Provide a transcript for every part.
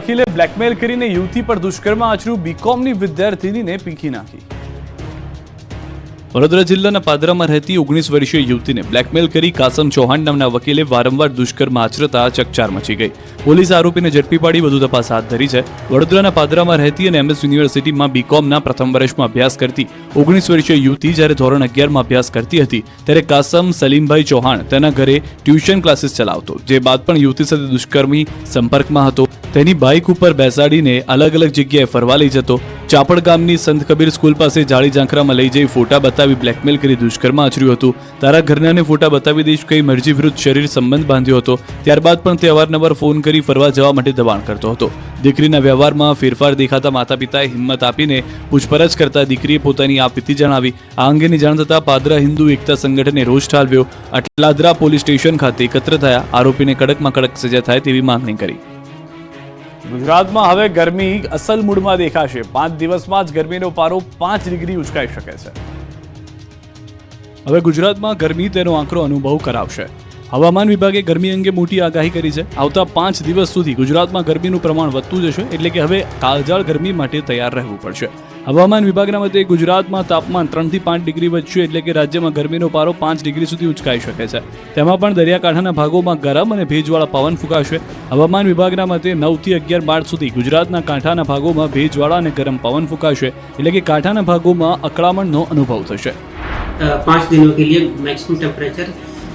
વકીલે બ્લેકમેલ કરીને યુવતી પર દુષ્કર્મ આચર્યું, બીકોમની વિદ્યાર્થીનીને પીંખી નાખી। વડોદરા જિલ્લાના પાદરામાં રહેતી 19 વર્ષીય યુવતીને બ્લેકમેલ કરી કાસમ ચૌહાણ નામના વકીલે વારંવાર દુષ્કર્મ આચરતા ચકચાર મચી ગઈ। પોલીસે આરોપીને ઝડપી પાડી વધુ તપાસ હાથ ધરી છે। વડોદરાના પાદરામાં રહેતી અને MS યુનિવર્સિટીમાં બીકોમના પ્રથમ વર્ષમાં અભ્યાસ કરતી 19 વર્ષીય યુવતી જ્યારે ધોરણ 11માં અભ્યાસ કરતી હતી ત્યારે કાસમ સલીમભાઈ ચૌહાણ તેના ઘરે ટ્યુશન ક્લાસીસ ચલાવતો, જે બાદ પણ યુવતી સાથે દુષ્કર્મી સંપર્કમાં હતો। તેની બાઇક ઉપર બેસાડીને અલગ અલગ જગ્યાએ ફરવા લઈ જતો, ચાપડ ગામની સંત કબીર સ્કૂલ પાસે જાળી ઝાંખરામાં લઈ જઈ ફોટા બતાવી બ્લેકમેલ કરી દુષ્કર્મ આચર્યું હતું। તારા ઘરનાને ફોટા બતાવી દઈશ કઈ મરજી વિરુદ્ધ શરીર સંબંધ બાંધ્યો હતો। ત્યારબાદ પણ તે અવારનવાર ફોન કરી ફરવા જવા માટે દબાણ કરતો હતો। દીકરીના વ્યવહારમાં ફેરફાર દેખાતા માતા પિતાએ હિંમત આપીને પૂછપરછ કરતા દીકરીએ પોતાની આપવીતી જણાવી। આ અંગેની જાણ થતાં પાદરા હિન્દુ એકતા સંગઠને રોષ ઠાલવ્યો। અટલાદરા પોલીસ સ્ટેશન ખાતે એકત્ર થયા, આરોપીને કડકમાં કડક સજા થાય તેવી માંગણી કરી। ગુજરાતમાં હવે ગરમી અસલ મૂડમાં દેખાશે। 5 દિવસમાં જ ગરમીનો પારો 5 ડિગ્રી ઉંચકાઈ શકે છે। હવે ગુજરાતમાં ગરમી તેનો આંકડો અનુભવ કરાવશે। હવામાન વિભાગે ગરમી અંગે મોટી આગાહી કરી છે। આવતા 5 દિવસ સુધી ગુજરાતમાં ગરમીનું પ્રમાણ વધતું જશે, એટલે કે હવે કાળઝાળ ગરમી માટે તૈયાર રહેવું પડશે। હવામાન વિભાગના મતે ગુજરાતમાં તાપમાન 3 થી 5 ડિગ્રી વધશે, એટલે કે રાજ્યમાં ગરમીનો પારો 5 ડિગ્રી સુધી ઉંચકાઈ શકે છે। તેમાં પણ દરિયાકાંઠાના ભાગોમાં ગરમ અને ભેજવાળા પવન ફૂંકાશે। હવામાન વિભાગના મતે 9 થી 11 માર્ચ સુધી ગુજરાતના કાંઠાના ભાગોમાં ભેજવાળા અને ગરમ પવન ફૂંકાશે, એટલે કે કાંઠાના ભાગોમાં અકળામણનો અનુભવ થશે। 5 दिनों के लिए मैक्सिमम टेम्परेचर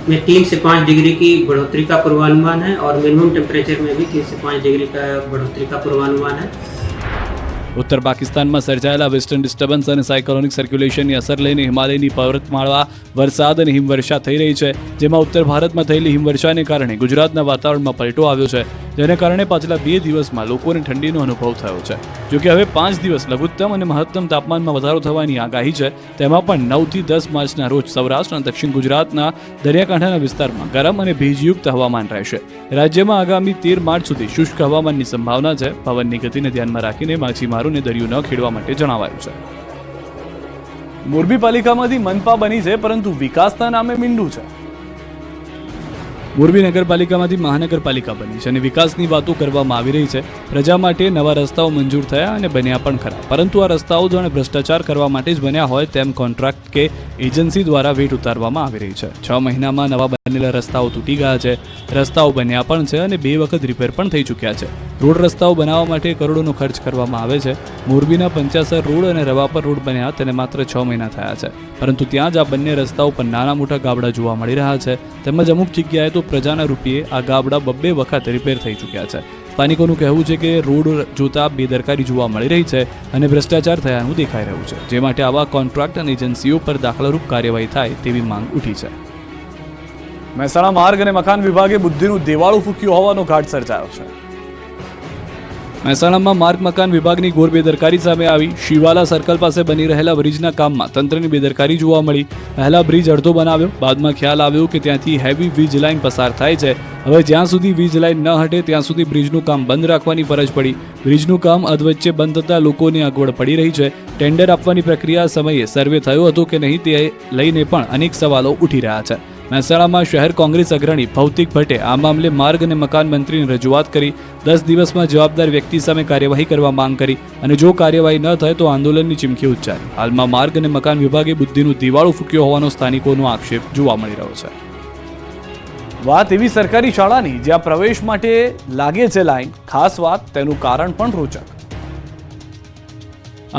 में 3 से 5 डिग्री की बढ़ोतरी का पूर्वानुमान है और मिनिमम टेम्परेचर में भी 3 से 5 डिग्री का बढ़ोतरी का पूर्वानुमान है। ઉત્તર પાકિસ્તાનમાં સર્જાયેલા વેસ્ટર્ન ડિસ્ટર્બન્સ અને સાયક્લોનિક સર્ક્યુલેશનની અસર લઈને હિમાલયની પર્વતમાળા વરસાદ અને હિમવર્ષા થઈ રહી છે, જેમાં ઉત્તર ભારતમાં થયેલી હિમવર્ષાને કારણે ગુજરાતના વાતાવરણમાં પલટો આવ્યો છે, જેને કારણે પાછલા 2 દિવસમાં લોકોને ઠંડીનો અનુભવ થયો છે। જોકે હવે 5 દિવસ લઘુત્તમ અને મહત્તમ તાપમાનમાં વધારો થવાની આગાહી છે। તેમાં પણ 9 થી 10 માર્ચના રોજ સૌરાષ્ટ્ર અને દક્ષિણ ગુજરાતના દરિયાકાંઠાના વિસ્તારમાં ગરમ અને ભેજયુક્ત હવામાન રહેશે। રાજ્યમાં આગામી 13 માર્ચ સુધી શુષ્ક હવામાનની સંભાવના છે। પવનની ગતિને ધ્યાનમાં રાખીને માછીમારોને દરિયો ન ખેડવા માટે જણાવાયું છે। મોરબી પાલિકામાંથી મનપા બની છે, પરંતુ વિકાસના નામે મીંડું છે। મોરબી નગરપાલિકામાંથી મહાનગરપાલિકા બની છે અને વિકાસની વાતો કરવામાં આવી રહી છે। પ્રજા માટે નવા રસ્તાઓ મંજૂર થયા અને બન્યા પણ ખરા, પરંતુ આ રસ્તાઓ જાણે ભ્રષ્ટાચાર કરવા માટે જ બન્યા હોય તેમ કોન્ટ્રાક્ટ કે એજન્સી દ્વારા વેટ ઉતારવામાં આવી રહી છે। 6 મહિનામાં નવા બનેલા રસ્તાઓ તૂટી ગયા છે, રસ્તાઓ બન્યા પણ છે અને 2 વખત રિપેર પણ થઈ ચૂક્યા છે। રોડ રસ્તાઓ બનાવવા માટે કરોડોનો ખર્ચ કરવામાં આવે છે। મોરબીના પંચાસર રોડ અને રવાપર રોડ બન્યા તેને માત્ર 6 મહિના થયા છે, પરંતુ ત્યાં જ આ બંને રસ્તાઓ પર નાના મોટા ગાબડા જોવા મળી રહ્યા છે। તેમજ અમુક જગ્યાએ તો પ્રજાના રૂપિયે આ ગાબડા 2 વખત રિપેર થઈ ચૂક્યા છે। સ્થાનિકોનું કહેવું છે કે રોડ જોતા બેદરકારી જોવા મળી રહી છે અને ભ્રષ્ટાચાર થયાનું દેખાઈ રહ્યું છે, જે માટે આવા કોન્ટ્રાક્ટ અને એજન્સીઓ પર દાખલારૂપ કાર્યવાહી થાય તેવી માંગ ઉઠી છે। મહેસાણા માર્ગ અને મકાન વિભાગે બુદ્ધિનું દેવાળું ફૂંક્યું હોવાનો ઘાટ સર્જાયો છે। મહેસાણામાં માર્ગ મકાન વિભાગની ઘોર બેદરકારી સામે આવી। શિવાલા સર્કલ પાસે બની રહેલા બ્રિજના કામમાં તંત્રની બેદરકારી જોવા મળી। પહેલા બ્રિજ અડધો બનાવ્યો, બાદમાં ખ્યાલ આવ્યો કે ત્યાંથી હેવી વીજ લાઇન પસાર થાય છે। હવે જ્યાં સુધી વીજ લાઇન ન હટે ત્યાં સુધી બ્રિજનું કામ બંધ રાખવાની ફરજ પડી। બ્રિજનું કામ અધવચ્ચે બંધ થતાં લોકોને અગવડ પડી રહી છે। ટેન્ડર આપવાની પ્રક્રિયા સમયે સર્વે થયો હતો કે નહીં તે લઈને પણ અનેક સવાલો ઉઠી રહ્યા છે। મહેસાણામાં શહેર કોંગ્રેસ અગ્રણી ભૌતિક ભટ્ટે આ મામલે માર્ગ અને મકાન મંત્રીને રજૂઆત કરી। 10 દિવસમાં જવાબદાર વ્યક્તિ સામે કાર્યવાહી કરવા માંગ કરી અને જો કાર્યવાહી ન થાય તો આંદોલનની ચીમકી ઉચ્ચારી। હાલમાં માર્ગ અને મકાન વિભાગે બુદ્ધિનું દિવાળું ફૂંક્યો હોવાનો સ્થાનિકોનો આક્ષેપ જોવા મળી રહ્યો છે। વાત એવી સરકારી શાળાની જ્યાં પ્રવેશ માટે લાગે છે લાઈન। ખાસ વાત તેનું કારણ પણ રોચક।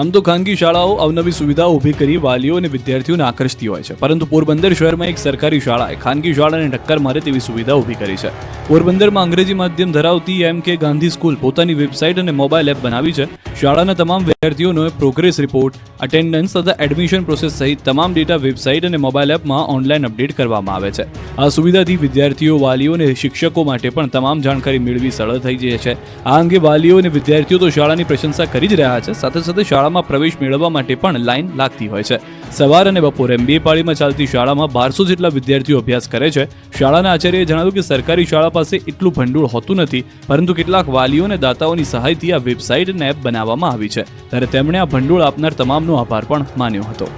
આમ તો ખાનગી શાળાઓ અવનવી સુવિધાઓ ઊભી કરી વાલીઓ અને વિદ્યાર્થીઓને આકર્ષતી હોય છે, પરંતુ પોરબંદર શહેરમાં એક સરકારી શાળાએ ખાનગી શાળાને ટક્કર મારે તેવી સુવિધા ઊભી કરી છે। પોરબંદરમાં અંગ્રેજી માધ્યમ ધરાવતી MK ગાંધી સ્કૂલ પોતાની વેબસાઇટ અને મોબાઈલ એપ બનાવી છે। શાળાના તમામ વિદ્યાર્થીઓનો પ્રોગ્રેસ રિપોર્ટ, અટેન્ડન્સ તથા એડમિશન પ્રોસેસ સહિત તમામ ડેટા વેબસાઇટ અને મોબાઈલ એપમાં ઓનલાઈન અપડેટ કરવામાં આવે છે। આ સુવિધાથી વિદ્યાર્થીઓ, વાલીઓ અને શિક્ષકો માટે પણ તમામ જાણકારી મેળવી સરળ થઈ જાય છે। આ અંગે વાલીઓ અને વિદ્યાર્થીઓ તો શાળાની પ્રશંસા કરી જ રહ્યા છે, સાથે સાથે શાળામાં પ્રવેશ મેળવવા માટે પણ લાઈન લાગતી હોય છે। સવાર અને બપોરે 2 પાળીમાં ચાલતી શાળામાં 1200 જેટલા વિદ્યાર્થીઓ અભ્યાસ કરે છે। શાળાના આચાર્યએ જણાવ્યું કે સરકારી શાળા પાસે એટલું ભંડોળ હોતું નથી, પરંતુ કેટલાક વાલીઓ અને દાતાઓની સહાયથી આ વેબસાઇટ અને એપ બનાવવામાં આવી છે, ત્યારે તેમણે આ ભંડોળ આપનાર તમામનો આભાર પણ માન્યો હતો।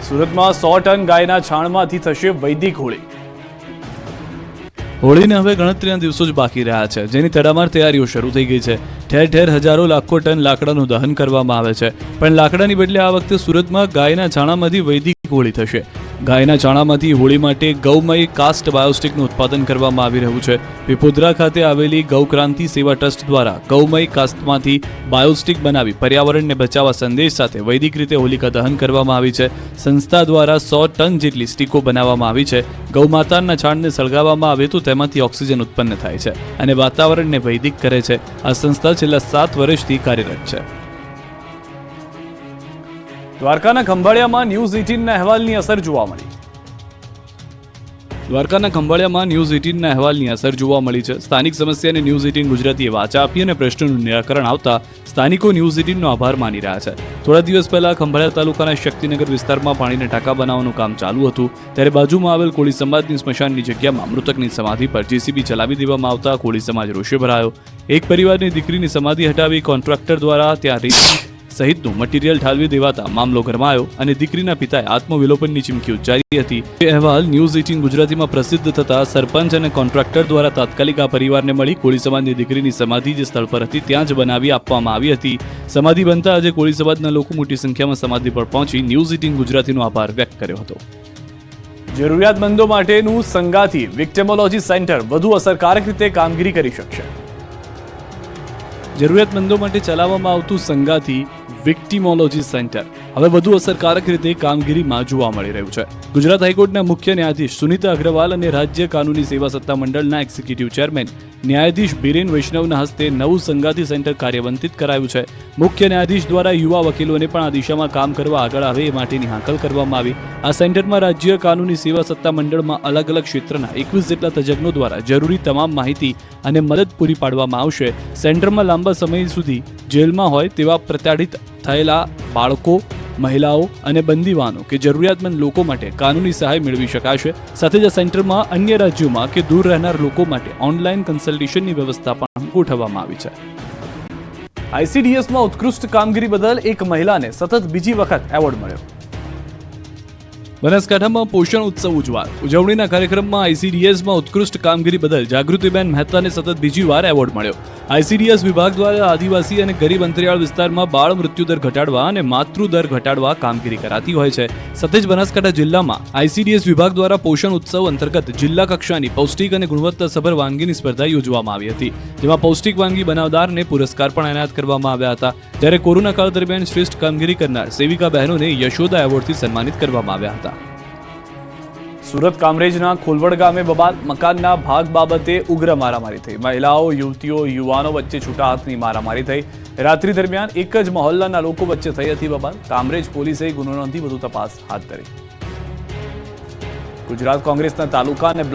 સુરતમાં 100 ટન ગાયના છાણમાંથી થશે વૈદિક હોળી। હોળીને હવે ગણતરીના દિવસો જ બાકી રહ્યા છે, જેની તડામાર તૈયારીઓ શરૂ થઈ ગઈ છે. ઠેર ઠેર હજારો લાખો ટન લાકડાનું દહન કરવામાં આવે છે, પણ લાકડાની બદલે આ વખતે સુરતમાં ગાયના છાણામાંથી વૈદિક હોળી થશે. ગાયના છાણામાંથી હોળી માટે ગૌમય કાસ્ટ બાયોસ્ટિકનું ઉત્પાદન કરવામાં આવી રહ્યું છે. પીપોદરા ખાતે આવેલી ગૌક્રાંતિ સેવા ટ્રસ્ટ દ્વારા ગૌમય કાસ્ટમાંથી બાયોસ્ટિક બનાવી પર્યાવરણને બચાવવા સંદેશ સાથે વૈદિક રીતે હોલિકા દહન કરવામાં આવી છે. સંસ્થા દ્વારા 100 ટન જેટલી સ્ટીકો બનાવવામાં આવી છે. ગૌમાતાના છાણને સળગાવવામાં આવે તો તેમાંથી ઓક્સિજન ઉત્પન્ન થાય છે અને વાતાવરણને વૈદિક કરે છે. આ સંસ્થા છેલ્લા 7 વર્ષથી કાર્યરત છે. દ્વારકાના ખંભાળિયામાં ન્યૂઝ 18ના અહેવાલની અસર જોવા મળી. દ્વારકાના ખંભાળિયામાં ન્યૂઝ 18ના અહેવાલની અસર જોવા મળી છે. સ્થાનિક સમસ્યાને ન્યૂઝ 18 ગુજરાતીએ વાચા આપી અને પ્રશ્નનું નિરાકરણ આવતા સ્થાનિકો ન્યૂઝ 18નો આભાર માની રહ્યા છે. થોડા દિવસ પહેલા ખંભાળિયા તાલુકાના શક્તિનગર વિસ્તારમાં પાણીના ટાંકા બનાવવાનું કામ ચાલુ હતું, ત્યારે બાજુમાં આવેલ કોળી સમાજની સ્મશાનની જગ્યામાં મૃતકની સમાધિ પર જેસીબી ચલાવી દેવામાં આવતા કોળી સમાજ રોષે ભરાયો. એક પરિવારની દીકરીની સમાધિ હટાવી કોન્ટ્રાક્ટર દ્વારા ત્યાં રેતી સહિતનું મટીરીયલ ઠાલવી દેવાતા મામલો ગરમાયો અને દીકરીના પિતાએ આત્મવિલોપનની ચીમકી ઉચ્ચારી હતી. એ અહેવાલ ન્યૂઝ 18 ગુજરાતીમાં પ્રસિદ્ધ થતા સરપંચ અને કોન્ટ્રાક્ટર દ્વારા તાત્કાલિક આ પરિવારને મળી કોળી સમાજની દીકરીની સમાધિ જે સ્થળ પર હતી ત્યાં જ બનાવી આપવામાં આવી હતી. સમાધિ બનતા આજે કોળી સમાજના લોકો મોટી સંખ્યામાં સમાધિ પર પહોંચી ન્યૂઝ 18 ગુજરાતીનો આભાર વ્યક્ત કર્યો હતો. જરૂરિયાતમંદો માટેનું સંગાથી વિક્ટિમોલોજી સેન્ટર વધુ અસરકારક રીતે કામગીરી કરી શકશે. જરૂરિયાતમંદો માટે ચલાવવામાં આવતું સંગાથી વિક્ટિમોલોજી સેન્ટર હવે વધુ અસરકારક રીતે કામગીરીમાં જોવા મળી રહ્યું છે. ગુજરાત હાઈકોર્ટના મુખ્ય ન્યાયાધીશ સુનીતા અગ્રવાલ અને રાજ્ય કાનૂની સેવા સત્તા મંડળના એક્ઝિક્યુટિવ ચેરમેન ન્યાયાધીશ બિરેન વૈષ્ણવના હસ્તે નવું સંગાથી સેન્ટર કાર્યવંતિત કરાયું છે. મુખ્ય ન્યાયાધીશ દ્વારા યુવા વકીલોને પણ આ દિશામાં કામ કરવા આગળ આવે એ માટેની હાકલ કરવામાં આવી. આ સેન્ટરમાં રાજ્ય કાનૂની સેવા સત્તા મંડળમાં અલગ અલગ ક્ષેત્રના 21 જેટલા તજજ્ઞો દ્વારા જરૂરી તમામ માહિતી અને મદદ પૂરી પાડવામાં આવશે. સેન્ટરમાં લાંબા સમય સુધી જેલમાં હોય તેવા પ્રતાડિત થયેલા બાળકો, મહિલાઓ અને બંદીવાનો કે જરૂરિયાતમંદ લોકો માટે કાનૂની સહાય મેળવી શકાશે. સાથે જ આ સેન્ટરમાં અન્ય રાજ્યોમાં કે દૂર રહેનાર લોકો માટે ઓનલાઈન કન્સલ્ટેશનની વ્યવસ્થા પણ ગોઠવવામાં આવી છે. આઈસીડીએસમાં ઉત્કૃષ્ટ કામગીરી બદલ એક મહિલાને સતત બીજી વખત એવોર્ડ મળ્યો. બનાસકાંઠામાં પોષણ ઉત્સવ ઉજવણીના કાર્યક્રમમાં આઈસીડીએસમાં ઉત્કૃષ્ટ કામગીરી બદલ જાગૃતિબેન મહેતાને સતત બીજી વાર એવોર્ડ મળ્યો. આઈસીડીએસ વિભાગ દ્વારા આદિવાસી અને ગરીબ અંતરિયાળ વિસ્તારમાં બાળ મૃત્યુદર ઘટાડવા અને માતૃદર ઘટાડવા કામગીરી કરાતી હોય છે. સાથે જ બનાસકાંઠા જિલ્લામાં આઈસીડીએસ વિભાગ દ્વારા પોષણ ઉત્સવ અંતર્ગત જિલ્લા કક્ષાની પૌષ્ટિક અને ગુણવત્તાસભર વાનગીની સ્પર્ધા યોજવામાં આવી હતી, જેમાં પૌષ્ટિક વાનગી બનાવનારને પુરસ્કાર પણ એનાયત કરવામાં આવ્યા હતા. ત્યારે કોરોના કાળ દરમિયાન શ્રેષ્ઠ કામગીરી કરનાર સેવિકા બહેનોને યશોદા એવોર્ડથી સન્માનિત કરવામાં આવ્યા હતા. સુરત કામરેજના ખોલવડ ગામે બબાલ મકાનના ભાગ બાબતે ઉગ્ર મારામારી થઈ. મહિલાઓ, યુવતીઓ, યુવાનો વચ્ચે છૂટા હાથની મારામારી થઈ. રાત્રિ દરમિયાન એક જ મહોલ્લાના લોકો વચ્ચે થઈ હતી બબાલ. કામરેજ પોલીસે ગુનો નોંધી વધુ તપાસ હાથ ધરી. ગુજરાત કોંગ્રેસના તાલુકા અને